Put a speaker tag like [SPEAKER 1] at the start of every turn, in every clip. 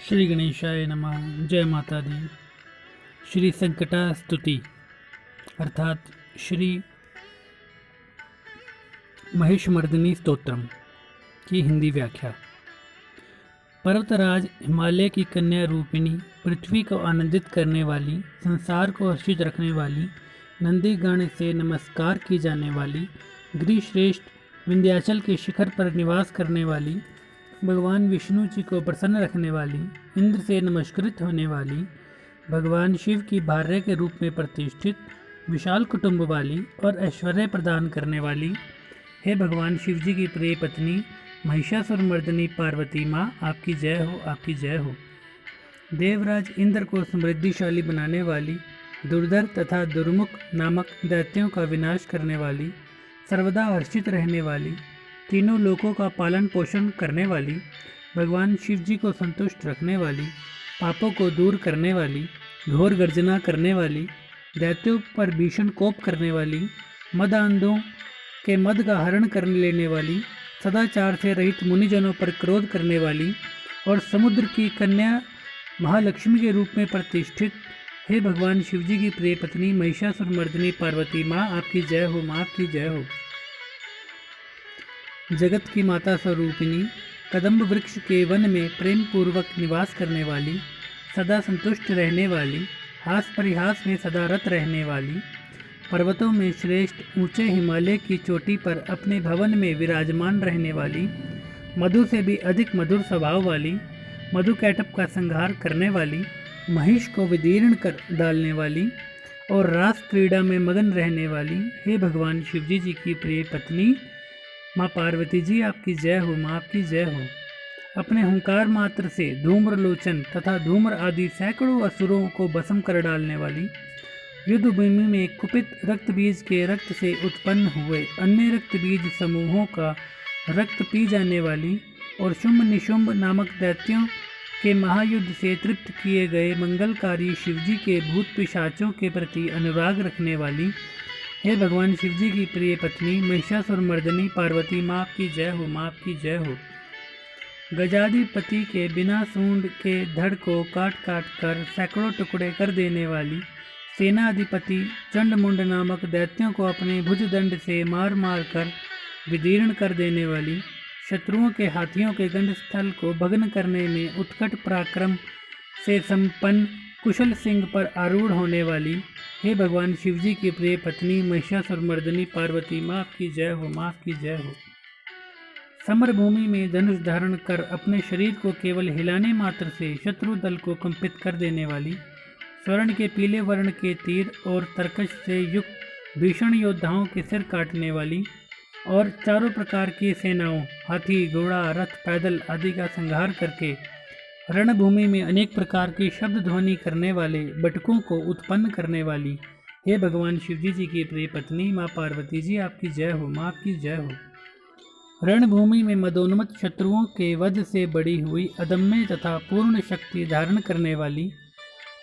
[SPEAKER 1] श्री गणेशाय नमः। जय माता दी। श्री संकटा स्तुति अर्थात श्री महिषमर्दिनी स्तोत्रम की हिंदी व्याख्या। पर्वतराज हिमालय की कन्या रूपिणी, पृथ्वी को आनंदित करने वाली, संसार को हर्षित रखने वाली, नंदीगण से नमस्कार की जाने वाली, गिरिश्रेष्ठ विंध्याचल के शिखर पर निवास करने वाली, भगवान विष्णु जी को प्रसन्न रखने वाली, इंद्र से नमस्कृत होने वाली, भगवान शिव की भार्या के रूप में प्रतिष्ठित, विशाल कुटुंब वाली और ऐश्वर्य प्रदान करने वाली, हे भगवान शिव जी की प्रिय पत्नी महिषासुर मर्दिनी पार्वती माँ, आपकी जय हो, आपकी जय हो। देवराज इंद्र को समृद्धिशाली बनाने वाली, दुर्धर तथा दुर्मुख नामक दैत्यों का विनाश करने वाली, सर्वदा हर्षित रहने वाली, तीनों लोकों का पालन पोषण करने वाली, भगवान शिव जी को संतुष्ट रखने वाली, पापों को दूर करने वाली, घोर गर्जना करने वाली, दैत्यों पर भीषण कोप करने वाली, मदांधों के मद का हरण कर लेने वाली, सदाचार से रहित मुनिजनों पर क्रोध करने वाली और समुद्र की कन्या महालक्ष्मी के रूप में प्रतिष्ठित, हे भगवान शिव जी की प्रिय पत्नी महिषासुर मर्दिनी पार्वती माँ, आपकी जय हो, माँ आपकी जय हो। जगत की माता स्वरूपिणी, कदम्ब वृक्ष के वन में प्रेम पूर्वक निवास करने वाली, सदा संतुष्ट रहने वाली, हास परिहास में सदा रत रहने वाली, पर्वतों में श्रेष्ठ ऊंचे हिमालय की चोटी पर अपने भवन में विराजमान रहने वाली, मधु से भी अधिक मधुर स्वभाव वाली, मधु कैटप का संहार करने वाली, महिष को विदीर्ण कर डालने वाली और रास क्रीड़ा में मगन रहने वाली, हे भगवान शिवजी जी की प्रिय पत्नी माँ पार्वती जी, आपकी जय हो, माँ आपकी जय हो। अपने हुंकार मात्र से धूम्रलोचन तथा धूम्र आदि सैकड़ों असुरों को भस्म कर डालने वाली, युद्ध भूमि में कुपित रक्त बीज के रक्त से उत्पन्न हुए अन्य रक्त बीज समूहों का रक्त पी जाने वाली और शुंभ निशुंभ नामक दैत्यों के महायुद्ध से तृप्त किए गए मंगलकारी शिवजी के भूत पिशाचों के प्रति अनुराग रखने वाली, हे भगवान शिव जी की प्रिय पत्नी महिषासुर मर्दिनी पार्वती माँ, आपकी जय हो, माँ आपकी जय हो। गजाधिपति के बिना सूंड के धड़ को काट काट कर सैकड़ों टुकड़े कर देने वाली, सेनाधिपति चंडमुंड नामक दैत्यों को अपने भुजदंड से मार मार कर विदीर्ण कर देने वाली, शत्रुओं के हाथियों के गंडस्थल को भग्न करने में उत्कट पराक्रम से संपन्न कुशल सिंह पर आरूढ़ होने वाली, हे भगवान शिव जी की प्रिय पत्नी महिषासुर मर्दिनी पार्वती माँ, आपकी जय हो, माँ आपकी जय हो। समर भूमि में धनुष धारण कर अपने शरीर को केवल हिलाने मात्र से शत्रु दल को कंपित कर देने वाली, स्वर्ण के पीले वर्ण के तीर और तरकश से युक्त भीषण योद्धाओं के सिर काटने वाली और चारों प्रकार की सेनाओं हाथी, घोड़ा, रथ, पैदल आदि का संहार करके रणभूमि में अनेक प्रकार की शब्द ध्वनि करने वाले बटकों को उत्पन्न करने वाली, हे भगवान शिवजी जी की प्रिय पत्नी माँ पार्वती जी, आपकी जय हो, माँ आपकी जय हो। रणभूमि में मदोन्मत्त शत्रुओं के वध से बड़ी हुई अदम्य तथा पूर्ण शक्ति धारण करने वाली,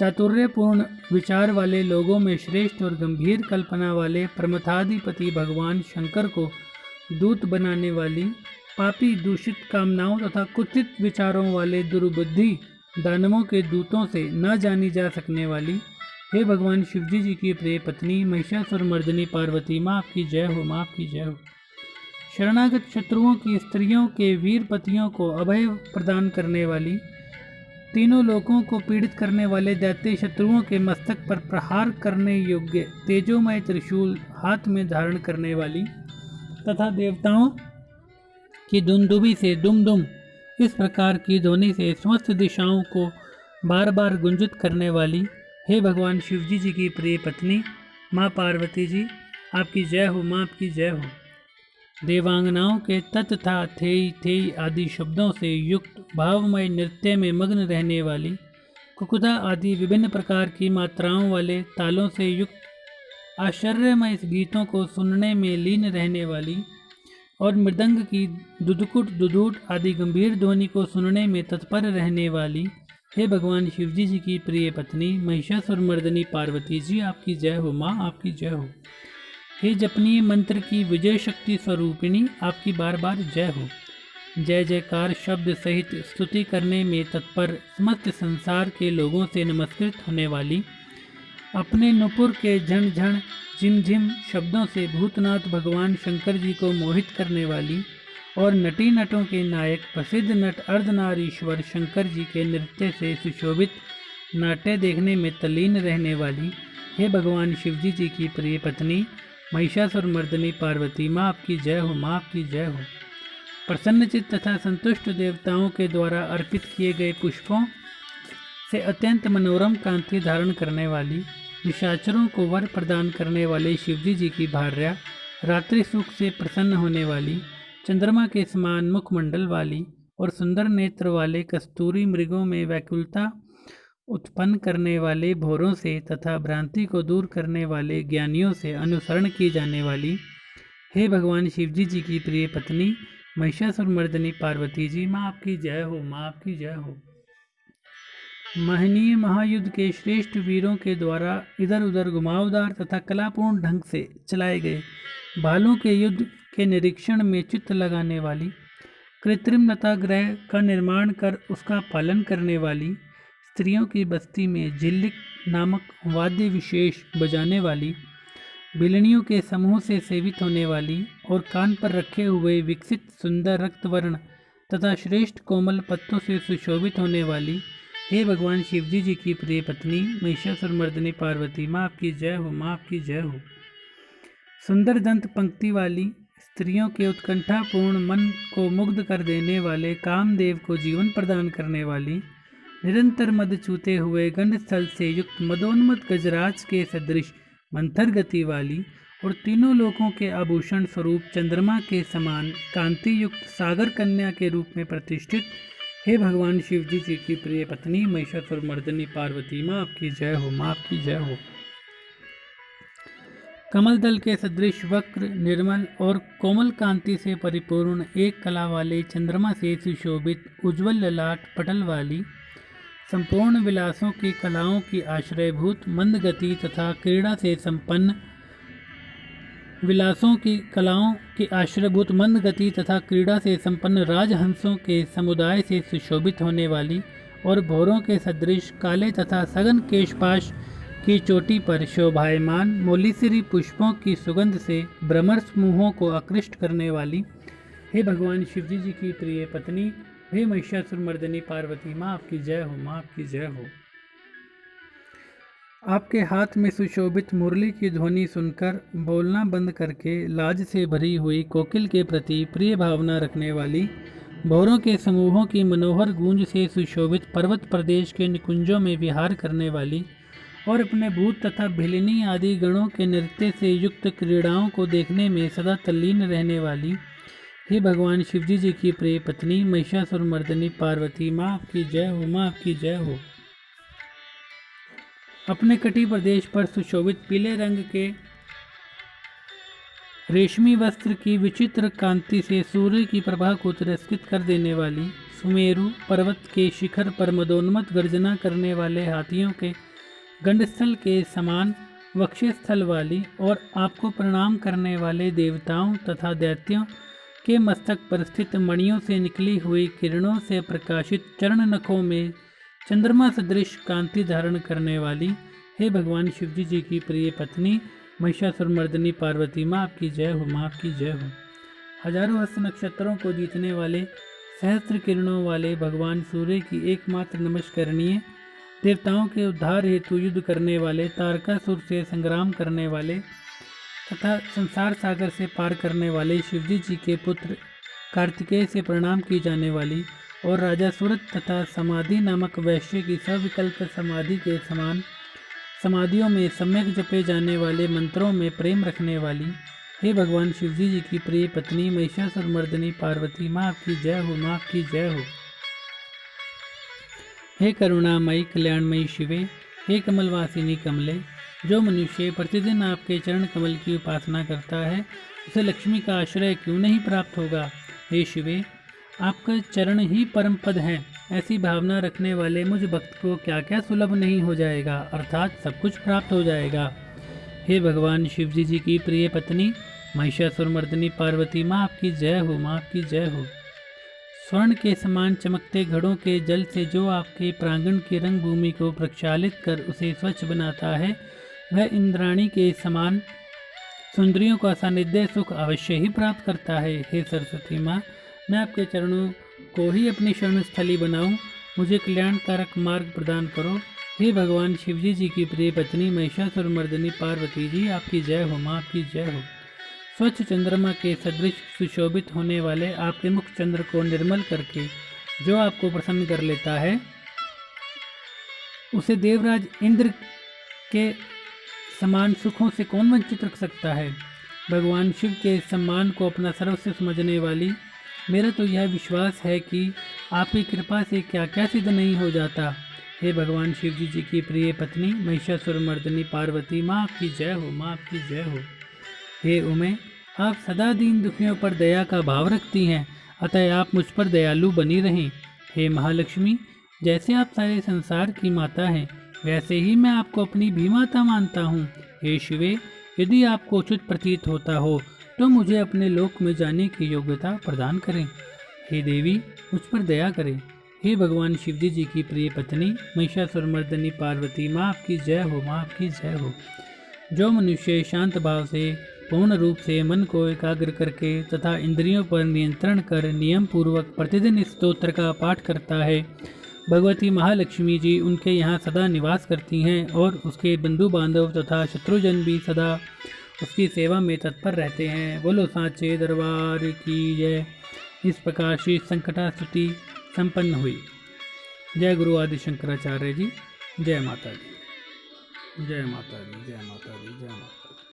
[SPEAKER 1] चातुर्यपूर्ण विचार वाले लोगों में श्रेष्ठ और गंभीर कल्पना वाले प्रमथाधिपति भगवान शंकर को दूत बनाने वाली, पापी दूषित कामनाओं तथा कुत्सित विचारों वाले दुर्बुद्धि दानवों के दूतों से न जानी जा सकने वाली, हे भगवान शिवजी जी की प्रिय पत्नी महिषासुर मर्दिनी पार्वती माँ, आपकी जय हो, माँ आपकी जय हो। शरणागत शत्रुओं की स्त्रियों के वीर पतियों को अभय प्रदान करने वाली, तीनों लोकों को पीड़ित करने वाले दैत्य शत्रुओं के मस्तक पर प्रहार करने योग्य तेजोमय त्रिशूल हाथ में धारण करने वाली तथा देवताओं की दुंदुभी से दुम दुम इस प्रकार की ध्वनि से समस्त दिशाओं को बार बार गुंजित करने वाली, हे भगवान शिवजी जी की प्रिय पत्नी माँ पार्वती जी, आपकी जय हो, माँ आपकी जय हो। देवांगनाओं के तथा थेई थेई आदि शब्दों से युक्त भावमय नृत्य में मग्न रहने वाली, कुकुदा आदि विभिन्न प्रकार की मात्राओं वाले तालों से युक्त आश्चर्यमय गीतों को सुनने में लीन रहने वाली और मृदंग की दुदुकुट दुदूट आदि गंभीर ध्वनि को सुनने में तत्पर रहने वाली, हे भगवान शिवजी जी की प्रिय पत्नी महिषासुर मर्दिनी पार्वती जी, आपकी जय हो, माँ आपकी जय हो। हे जपनीय मंत्र की विजय शक्ति स्वरूपिणी, आपकी बार बार जय हो। जय जयकार शब्द सहित स्तुति करने में तत्पर समस्त संसार के लोगों से नमस्कृत होने वाली, अपने नुपुर के झण झण झिमझिम शब्दों से भूतनाथ भगवान शंकर जी को मोहित करने वाली और नटी नटों के नायक प्रसिद्ध नट अर्धनारीश्वर शंकर जी के नृत्य से सुशोभित नाट्य देखने में तल्लीन रहने वाली, हे भगवान शिवजी जी की प्रिय पत्नी महिषासुर मर्दिनी पार्वती, माँ आपकी जय हो, माँ आपकी जय हो। प्रसन्नचित्त तथा संतुष्ट देवताओं के द्वारा अर्पित किए गए पुष्पों से अत्यंत मनोरम कांति धारण करने वाली, निशाचरों को वर प्रदान करने वाले शिवजी जी की भार्या, रात्रि सुख से प्रसन्न होने वाली, चंद्रमा के समान मुखमंडल वाली और सुंदर नेत्र वाले कस्तूरी मृगों में व्याकुलता उत्पन्न करने वाले भोरों से तथा भ्रांति को दूर करने वाले ज्ञानियों से अनुसरण की जाने वाली, हे भगवान शिवजी जी की प्रिय पत्नी महिषासुर मर्दिनी पार्वती जी, माँ आपकी जय हो, माँ आपकी जय हो। महनीय महायुद्ध के श्रेष्ठ वीरों के द्वारा इधर उधर घुमावदार तथा कलापूर्ण ढंग से चलाए गए भालों के युद्ध के निरीक्षण में चित्त लगाने वाली, कृत्रिम लता ग्रह का निर्माण कर उसका पालन करने वाली, स्त्रियों की बस्ती में झिल्लिक नामक वाद्य विशेष बजाने वाली, बिलनियों के समूह से सेवित होने वाली और कान पर रखे हुए विकसित सुंदर रक्तवर्ण तथा श्रेष्ठ कोमल पत्तों से सुशोभित होने वाली, हे भगवान शिवजी जी की प्रिय पत्नी महिषासुर मर्दिनी पार्वती, माँ आपकी जय हो, माँ आपकी जय हो। सुंदर दंत पंक्ति वाली, स्त्रियों के उत्कंठापूर्ण मन को मुग्ध कर देने वाले कामदेव को जीवन प्रदान करने वाली, निरंतर मद चूते हुए गंड स्थल से युक्त मदोन्मत गजराज के सदृश मंथर गति वाली और तीनों लोकों के आभूषण स्वरूप चंद्रमा के समान कांति युक्त सागर कन्या के रूप में प्रतिष्ठित, हे भगवान शिवजी जी की प्रिय पत्नी महिषासुर मर्दिनी पार्वती, माँ आपकी जय हो, माँ आपकी जय हो। कमल दल के सदृश वक्र निर्मल और कोमल कांति से परिपूर्ण एक कला वाले चंद्रमा से सुशोभित उज्ज्वल ललाट पटल वाली, संपूर्ण विलासों की कलाओं की आश्रयभूत मंद गति तथा क्रीड़ा से संपन्न राजहंसों के समुदाय से सुशोभित होने वाली और भोरों के सदृश काले तथा सघन केशपाश की चोटी पर शोभायमान मोलीसिरी पुष्पों की सुगंध से भ्रमर समूहों को आकृष्ट करने वाली, हे भगवान शिवजी जी की प्रिय पत्नी हे महिषासुर मर्दिनी पार्वती, माँ आपकी जय हो, माँ आपकी जय हो। आपके हाथ में सुशोभित मुरली की ध्वनि सुनकर बोलना बंद करके लाज से भरी हुई कोकिल के प्रति प्रिय भावना रखने वाली, भौरों के समूहों की मनोहर गूंज से सुशोभित पर्वत प्रदेश के निकुंजों में विहार करने वाली और अपने भूत तथा भिलिनी आदि गणों के नृत्य से युक्त क्रीड़ाओं को देखने में सदा तल्लीन रहने वाली, हे भगवान शिवजी जी की प्रिय पत्नी महिषासुर मर्दिनी पार्वती, माँ आपकी जय हो, माँ आपकी जय हो। अपने कटी प्रदेश पर सुशोभित पीले रंग के रेशमी वस्त्र की विचित्र कांति से सूर्य की प्रभा को तिरस्कृत कर देने वाली, सुमेरु पर्वत के शिखर पर मदोन्मत गर्जना करने वाले हाथियों के गंडस्थल के समान वक्षस्थल वाली और आपको प्रणाम करने वाले देवताओं तथा दैत्यों के मस्तक पर स्थित मणियों से निकली हुई किरणों से प्रकाशित चरण नखों में चंद्रमा सदृश कांति धारण करने वाली, हे भगवान शिवजी जी की प्रिय पत्नी महिषासुर मर्दिनी पार्वती, माँ आपकी जय हो, माँ आपकी जय हो। हजारों हस्त नक्षत्रों को जीतने वाले सहस्त्र किरणों वाले भगवान सूर्य की एकमात्र नमस्करणीय, देवताओं के उद्धार हेतु युद्ध करने वाले, तारकासुर से संग्राम करने वाले तथा संसार सागर से पार करने वाले शिवजी जी के पुत्र कार्तिकेय से प्रणाम की जाने वाली और राजा सूरत तथा समाधि नामक वैश्य की सविकल्प समाधि के समान समाधियों में सम्यक जपे जाने वाले मंत्रों में प्रेम रखने वाली, हे भगवान शिवजी जी की प्रिय पत्नी महिषासुर मर्दिनी पार्वती, माँ आपकी जय हो, माँ आपकी जय हो। हे करुणामयी कल्याणमयी शिवे, हे कमलवासिनी कमले, जो मनुष्य प्रतिदिन आपके चरण कमल की उपासना करता है उसे लक्ष्मी का आश्रय क्यों नहीं प्राप्त होगा। हे शिवे, आपका चरण ही परम पद है, ऐसी भावना रखने वाले मुझ भक्त को क्या क्या सुलभ नहीं हो जाएगा, अर्थात सब कुछ प्राप्त हो जाएगा। हे भगवान शिवजी जी की प्रिय पत्नी महिषासुर मर्दिनी पार्वती, माँ आपकी जय हो, माँ आपकी जय हो। स्वर्ण के समान चमकते घड़ों के जल से जो आपके प्रांगण की रंग भूमि को प्रक्षालित कर उसे स्वच्छ बनाता है, वह इंद्राणी के समान सुंदरियों का सानिध्य सुख अवश्य ही प्राप्त करता है। हे सरस्वती माँ, मैं आपके चरणों को ही अपनी शरण स्थली बनाऊं, मुझे कल्याणकारक मार्ग प्रदान करो। हे भगवान शिवजी जी की प्रिय पत्नी महिषासुर मर्दिनी पार्वती जी, आपकी जय हो माँ, आपकी जय हो। स्वच्छ चंद्रमा के सदृश सुशोभित होने वाले आपके मुख चंद्र को निर्मल करके जो आपको प्रसन्न कर लेता है, उसे देवराज इंद्र के समान सुखों से कौन वंचित रख सकता है। भगवान शिव के सम्मान को अपना सर्वस्व समझने वाली मेरा तो यह विश्वास है कि आपकी कृपा से क्या क्या सिद्ध नहीं हो जाता। हे भगवान शिव जी की प्रिय पत्नी महिषासुर मर्दिनी पार्वती माँ, आपकी जय हो माँ, आपकी जय हो। हे उमे, आप सदा दीन दुखियों पर दया का भाव रखती हैं, अतः आप मुझ पर दयालु बनी रहें। हे महालक्ष्मी, जैसे आप सारे संसार की माता हैं, वैसे ही मैं आपको अपनी भी माता मानता हूँ। हे शिवे, यदि आपको उचित प्रतीत होता हो तो मुझे अपने लोक में जाने की योग्यता प्रदान करें। हे देवी, मुझ पर दया करें। हे भगवान शिवजी जी की प्रिय पत्नी महिषासुर मर्दिनी पार्वती माँ, आपकी जय हो माँ, आपकी जय हो। जो मनुष्य शांत भाव से पूर्ण रूप से मन को एकाग्र करके तथा इंद्रियों पर नियंत्रण कर नियम पूर्वक प्रतिदिन इस स्तोत्र का पाठ करता है, भगवती महालक्ष्मी जी उनके यहाँ सदा निवास करती हैं और उसके बंधु बांधव तथा शत्रुजन भी सदा उसकी सेवा में तत्पर रहते हैं। बोलो सांचे दरबार की जय। इस प्रकार श्री संकटा स्तुति संपन्न हुई। जय गुरु आदि शंकराचार्य जी। जय माता दी, जय माता दी, जय माता दी, जय माता।